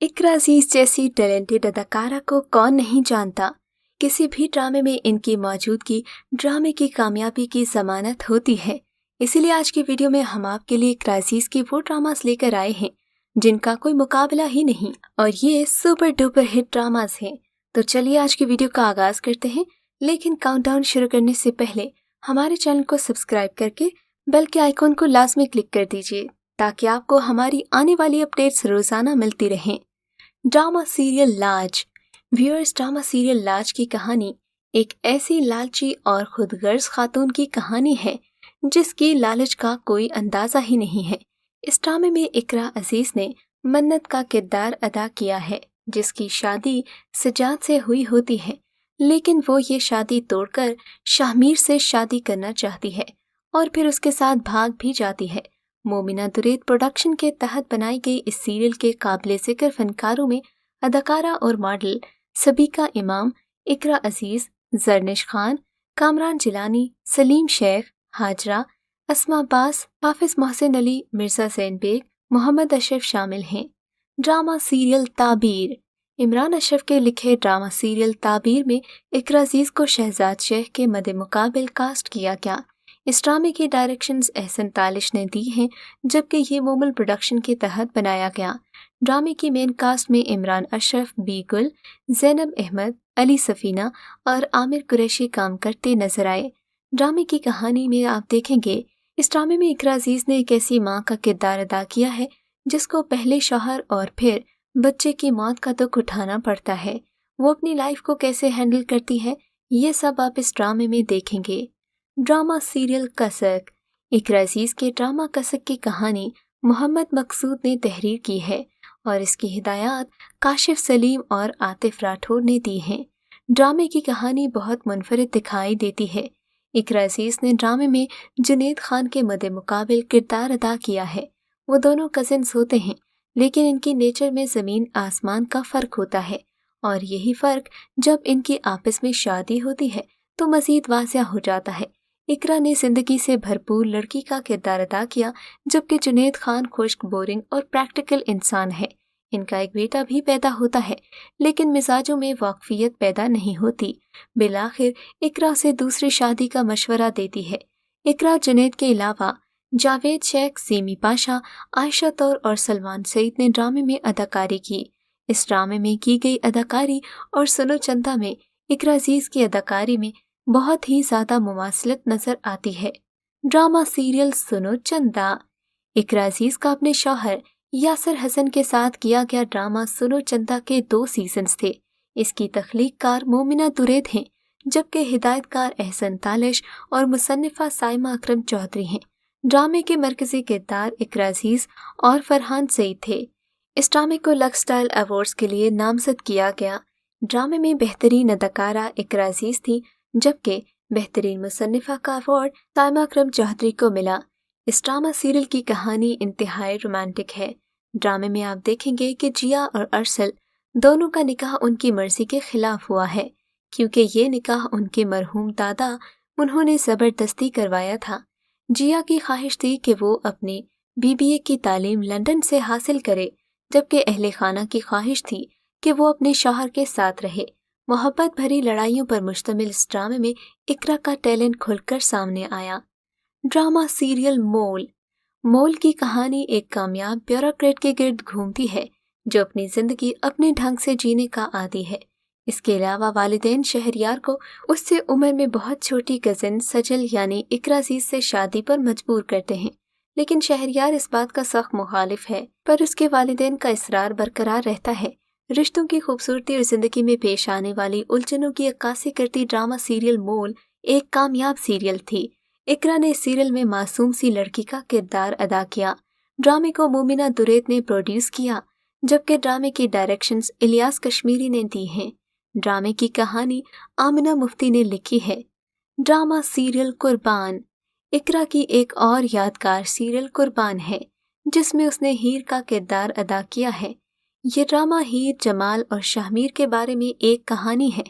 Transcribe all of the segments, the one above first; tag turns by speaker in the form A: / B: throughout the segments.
A: इकरा अजीज जैसी टैलेंटेड अदाकारा को कौन नहीं जानता। किसी भी ड्रामे में इनकी मौजूदगी ड्रामे की कामयाबी की जमानत होती है। इसीलिए आज की वीडियो में हम आपके लिए इकरा अजीज की वो ड्रामास लेकर आए हैं जिनका कोई मुकाबला ही नहीं, और ये सुपर डुपर हिट ड्रामास हैं। तो चलिए आज की वीडियो का आगाज करते हैं, लेकिन काउंटडाउन शुरू करने से पहले हमारे चैनल को सब्सक्राइब करके बेल के आइकॉन को लाजमी क्लिक कर दीजिए ताकि आपको हमारी आने वाली अपडेट्स रोजाना मिलती रहें। ड्रामा सीरियल लाज। व्यूअर्स, ड्रामा सीरियल लाज की कहानी एक ऐसी लालची और खुदगर्ज खातून की कहानी है जिसकी लालच का कोई अंदाजा ही नहीं है। इस ड्रामे में इकरा अजीज ने मन्नत का किरदार अदा किया है जिसकी शादी सजाद से हुई होती है, लेकिन वो ये शादी तोड़कर शाहमीर से शादी करना चाहती है और फिर उसके साथ भाग भी जाती है। मोमिना दुरैद प्रोडक्शन के तहत बनाई गई इस सीरियल के काबिले ज़िक्र फनकारों में अदाकारा और मॉडल सबीका इमाम, इकरा अजीज, जरनिश खान, कामरान जिलानी, सलीम शेख, हाजरा, अस्मा अब्बास, हाफिज मोहसिन अली, मिर्जा ज़ैन बेग, मोहम्मद अशरफ शामिल हैं। Drama serial Tabeer. इमरान अशरफ के लिखे ड्रामा सीरियल ताबीर में इकरा अजीज को शहजाद शेख के मद्दे मुकाबिल कास्ट किया गया। इस ड्रामे की डायरेक्शंस एहसन तालिश ने दी हैं, जबकि ये मोमल प्रोडक्शन के तहत बनाया गया। ड्रामे की मेन कास्ट में इमरान अशरफ, बी गुल, ज़ैनब अहमद, अली सफ़ीना और आमिर कुरैशी काम करते नजर आए। ड्रामे की कहानी में आप देखेंगे इस ड्रामे में इकरा अजीज ने एक ऐसी माँ का किरदार अदा किया है जिसको पहले शौहर और फिर बच्चे की मौत का दुख उठाना पड़ता है। वो अपनी लाइफ को कैसे हैंडल करती है, ये सब आप इस ड्रामे में देखेंगे। ड्रामा सीरियल कसक। इकरा अजीज के ड्रामा कसक की कहानी मोहम्मद मकसूद ने तहरीर की है और इसकी हिदायत काशिफ सलीम और आतिफ राठौर ने दी हैं। ड्रामे की कहानी बहुत मुनफरिद दिखाई देती है। इकरा अजीज ने ड्रामे में जुनैद खान के मद्दे मुकाबिल किरदार अदा किया है। वो दोनों कजिन्स होते हैं, लेकिन इनकी नेचर में ज़मीन आसमान का फ़र्क होता है और यही फ़र्क जब इनकी आपस में शादी होती है तो मज़ीद वाज़िह हो जाता है। इकरा ने ज़िंदगी से भरपूर लड़की का किरदार अदा किया, जबकि जुनैद खान खुश्क, बोरिंग और प्रैक्टिकल इंसान है। इनका एक बेटा भी पैदा होता है, लेकिन मिजाजों में वाकफियत पैदा नहीं होती। बिलाखिर इकरा से दूसरी शादी का मशवरा देती है। इकरा जुनैद के अलावा जावेद शेख, सीमी पाशा, आयशा तौर और सलमान सईद ने ड्रामे में अदाकारी की। इस ड्रामे में की गई अदाकारी और सुनो चंदा में इकरा अजीज की अदाकारी में बहुत ही ज़्यादा मुमासलत नज़र आती है। ड्रामा सीरियल सुनो चंदा। इकरा अजीज का अपने शौहर यासर हसन के साथ किया गया ड्रामा सुनो चंदा के 2 सीजन्स थे। इसकी तख्लीक़कार मोमिना दुरैद हैं, जबकि हिदायतकार एहसन तालिश और मुसन्निफ़ा साइमा अकरम चौधरी हैं। ड्रामे के मरकज़ी किरदार इकरा अजीज और फरहान सईद थे। इस ड्रामे को लक्स स्टाइल अवार्ड्स के लिए नामज़द किया गया। ड्रामे में बेहतरीन अदाकारा इकरा अजीज थी, जबकि बेहतरीन मुसन्निफ़ा का अवार्ड साइमा अकरम चौधरी को मिला। इस ड्रामा सीरियल की कहानी इंतहाई रोमांटिक है। ड्रामे में आप देखेंगे कि जिया और अरसल दोनों का निकाह उनकी मर्जी के खिलाफ हुआ है, क्योंकि ये निकाह उनके मरहूम दादा उन्होंने ज़बरदस्ती करवाया था। जिया की ख्वाहिश थी कि वो अपनी BBA की तालीम लंदन से हासिल करे, जबकि अहले खाना की ख्वाहिश थी कि वो अपने शौहर के साथ रहे। मोहब्बत भरी लड़ाइयों पर मुश्तमिल इस ड्रामे में इकरा का टैलेंट खुलकर सामने आया। ड्रामा सीरियल मोल। मोल की कहानी एक कामयाब ब्यूरोक्रेट के गिर्द घूमती है जो अपनी ज़िंदगी अपने ढंग से जीने का आदी है। इसके अलावा वालिदैन शहरयार को उससे उम्र में बहुत छोटी कज़िन सजल यानी इकरा अजीज से शादी पर मजबूर करते हैं, लेकिन शहरयार इस बात का सख्त मुखालिफ है, पर उसके वालिदैन का इसरार बरकरार रहता है। रिश्तों की खूबसूरती और ज़िंदगी में पेश आने वाली उलझनों की अक्कासी करती ड्रामा सीरियल मोल एक कामयाब सीरियल थी। इकरा ने इस सीरियल में मासूम सी लड़की का किरदार अदा किया। ड्रामे को मोमिना दुरैद ने प्रोड्यूस किया, जबकि ड्रामे की डायरेक्शंस इलियास कश्मीरी ने दी हैं। ड्रामे की कहानी आमिना मुफ्ती ने लिखी है। ड्रामा सीरियल कुर्बान। इकरा की एक और यादगार सीरियल कुर्बान है, जिसमें उसने हीर का किरदार अदा किया है। ये ड्रामा हीर, जमाल और शाहमीर के बारे में एक कहानी है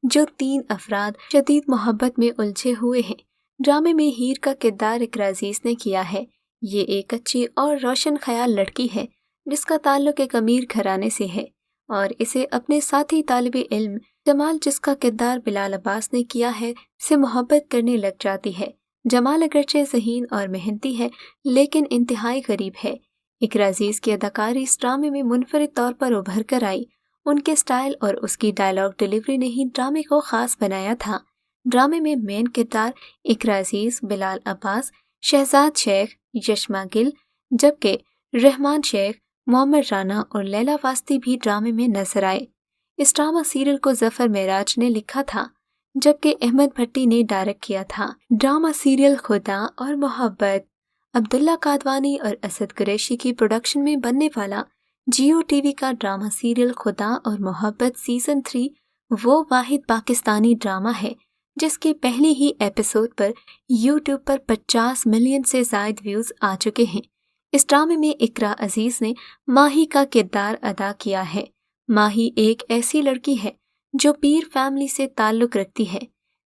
A: जो 3 अफराद शदीद मोहब्बत में उलझे हुए हैं। ड्रामे में हीर का किरदार इकरा अजीज ने किया है। ये एक अच्छी और रोशन ख्याल लड़की है जिसका ताल्लुक एक अमीर घराने से है और इसे अपने साथी तालिब इल्म जमाल, जिसका किरदार बिलाल अब्बास ने किया है, से मोहब्बत करने लग जाती है। जमाल अगरचे ज़हीन और मेहनती है लेकिन इंतहाई गरीब है। इकरा अजीज की अदाकारी इस ड्रामे में मुनफरिद तौर पर उभर कर आई। उनके स्टाइल और उसकी डायलॉग डिलीवरी ने ही ड्रामे को खास बनाया था। ड्रामे में मेन किरदार इकरा अजीज, बिलाल अब्बास, शहजाद शेख, यशमा गिल, जबकि रहमान शेख, मोहम्मद राना और लैला वास्ती भी ड्रामे में नजर आए। इस ड्रामा सीरियल को जफर मेराज ने लिखा था जबकि अहमद भट्टी ने डायरेक्ट किया था। ड्रामा सीरियल खुदा और मोहब्बत अब्दुल्ला कादवानी और असद कुरैशी की प्रोडक्शन में बनने वाला जियो टीवी का ड्रामा सीरियल खुदा और मोहब्बत सीजन 3 वो वाहिद पाकिस्तानी ड्रामा है जिसकी पहली ही एपिसोड पर यूट्यूब पर 50 मिलियन से ज्यादा व्यूज आ चुके हैं। इस ड्रामे में इकरा अजीज ने माही का किरदार अदा किया है। माही एक ऐसी लड़की है जो पीर फैमिली से ताल्लुक रखती है।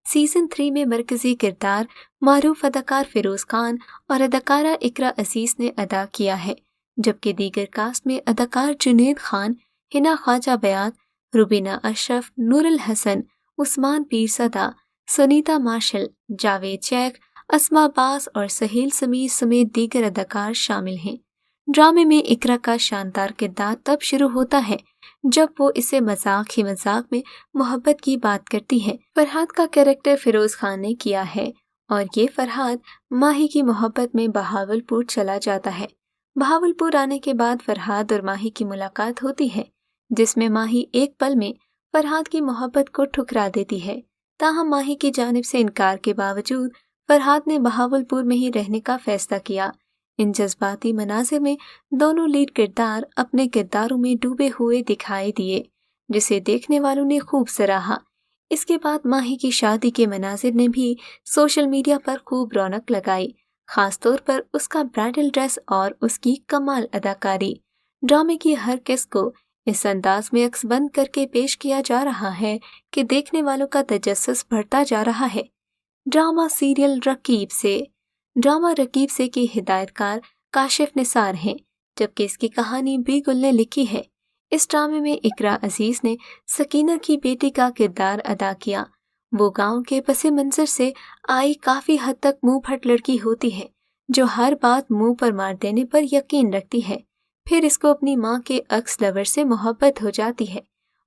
A: सीजन 3 में मरकजी किरदार मारूफ अदाकार फिरोज खान और अदाकारा इकरा अजीज ने अदा किया है, जबकि दीगर कास्ट में अदाकार जुनैद खान, हिना ख्वाजा बयात, रुबीना अशरफ, नूरुल हसन, उस्मान पीरसदा, सुनीता मार्शल, जावेद शेख, अस्मा अब्बास और सहेल समीर समेत दीगर अदाकार शामिल हैं। ड्रामे में इकरा का शानदार किरदार तब शुरू होता है जब वो इसे मजाक ही मजाक में मोहब्बत की बात करती है। फरहाद का कैरेक्टर फिरोज खान ने किया है और ये फरहाद माही की मोहब्बत में बहावलपुर चला जाता है। बहावलपुर आने के बाद फरहाद और माही की मुलाकात होती है जिसमें माही एक पल में फरहाद की मोहब्बत को ठुकरा देती है। ताहम माही की जानिब से इनकार के बावजूद फरहाद ने बहावलपुर में ही रहने का फैसला किया। इन जज्बाती मनाजिर में दोनों लीड किरदार अपने किरदारों में डूबे हुए दिखाई दिए जिसे देखने वालों ने खूब सराहा। इसके बाद माही की शादी के मनाजिर ने भी सोशल मीडिया पर खूब रौनक लगाई, खासतौर पर उसका ब्राइडल ड्रेस और उसकी कमाल अदाकारी। ड्रामे की हर किस्त को इस अंदाज में अक्सबंद करके पेश किया जा रहा है कि देखने वालों का तजस्सुस बढ़ता जा रहा है। ड्रामा सीरियल रकीब से। ड्रामा रकीब से की हिदायतकार काशिफ निसार हैं, जबकि इसकी कहानी बी गुल ने लिखी है। इस ड्रामे में इकरा अजीज ने सकीना की बेटी का किरदार अदा किया। वो गांव के पसे मंजर से आई काफी हद तक मुंह फट लड़की होती है जो हर बात मुंह पर मार देने पर यकीन रखती है। फिर इसको अपनी माँ के एक्स लवर से मोहब्बत हो जाती है।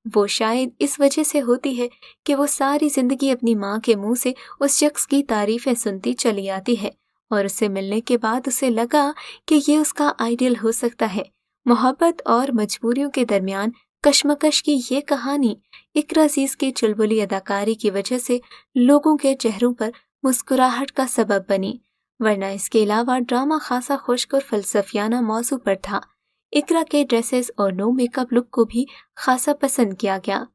A: वो शायद इस वजह से होती है कि वो सारी जिंदगी अपनी माँ के मुंह से उस शख्स की तारीफें सुनती चली आती है और उससे मिलने के बाद उसे लगा कि ये उसका आइडियल हो सकता है। मोहब्बत और मजबूरियों के दरमियान कशमकश की ये कहानी इकरा अजीज की चुलबुली अदाकारी की वजह से लोगों के चेहरों पर मुस्कुराहट का सबब बनी, वरना इसके अलावा ड्रामा खासा खुश्क और फलसफियाना मौजू पर था। इकरा के ड्रेसेस और नो मेकअप लुक को भी खासा पसंद किया गया।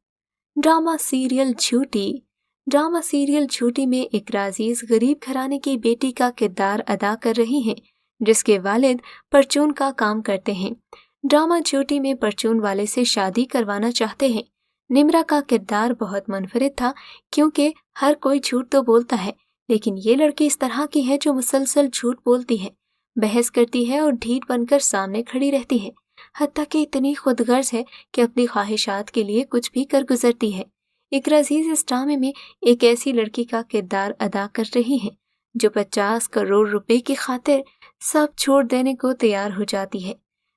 A: ड्रामा सीरियल झूठी। ड्रामा सीरियल झूठी में इकरा अजीज गरीब घराने की बेटी का किरदार अदा कर रही हैं जिसके वालिद परचून का काम करते हैं। ड्रामा झूठी में परचून वाले से शादी करवाना चाहते हैं। निमरा का किरदार बहुत मुनफरिद था क्योंकि हर कोई झूठ तो बोलता है लेकिन ये लड़की इस तरह की है जो मुसलसल झूठ बोलती है, बहस करती है और ढीठ बनकर सामने खड़ी रहती है, हत्ता कि इतनी खुदगर्ज है कि अपनी ख्वाहिशात के लिए कुछ भी कर गुजरती है। इकरा अजीज इस ड्रामे में एक ऐसी लड़की का किरदार अदा कर रही हैं जो 50 करोड़ रुपए की खातिर सब छोड़ देने को तैयार हो जाती है।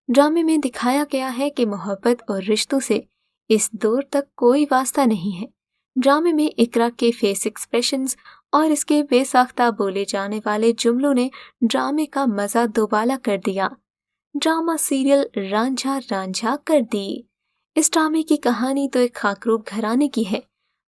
A: ड्रामे में दिखाया गया है कि मोहब्बत और रिश्तों से इस दौर तक कोई वास्ता नहीं है। ड्रामे में इकरा के फेस एक्सप्रेशंस और इसके बेसाख्ता बोले जाने वाले जुमलों ने ड्रामे का मजा दोबाला कर दिया। ड्रामा सीरियल रांझा रांझा कर दी। इस ड्रामे की कहानी तो एक खाकरूब घराने की है,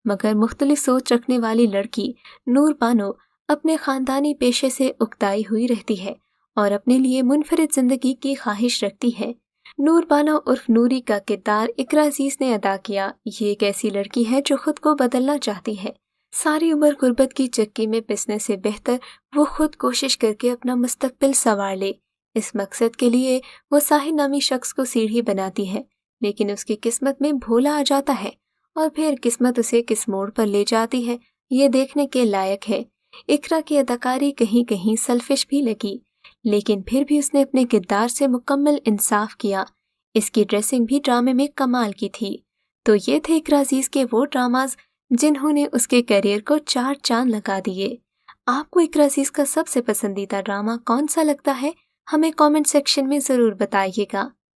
A: मगर मुख्तलिफ सोच रखने वाली लड़की नूर बानो अपने खानदानी पेशे से उकताई हुई रहती है और अपने लिए मुनफरिद जिंदगी की ख्वाहिश रखती है। नूर बानो उर्फ नूरी का किरदार इकरा अजीज ने अदा किया। ये एक ऐसी लड़की है जो खुद को बदलना चाहती है। सारी उम्र गुर्बत की चक्की में पिसने से बेहतर वो खुद कोशिश करके अपना मुस्तकबिल संवार ले। इस मकसद के लिए वो साहिल नामी शख्स को सीढ़ी बनाती है, लेकिन उसकी किस्मत में भोला आ जाता है और फिर किस्मत उसे किस मोड़ पर ले जाती है ये देखने के लायक है। इकरा की अदाकारी कहीं कहीं सेल्फिश भी लगी, लेकिन फिर भी उसने अपने किरदार से मुकम्मल इंसाफ किया। اس کی ڈریسنگ بھی ڈرامے میں کمال کی تھی۔ تو یہ تھے اقرا عزیز کے وہ ڈراماز جنہوں نے اس کے کیریئر کو 4 چاند لگا دیے۔ آپ کو اقرا عزیز کا سب سے پسندیدہ ڈرامہ کون سا لگتا ہے؟ ہمیں کامنٹ سیکشن میں ضرور بتائیے گا۔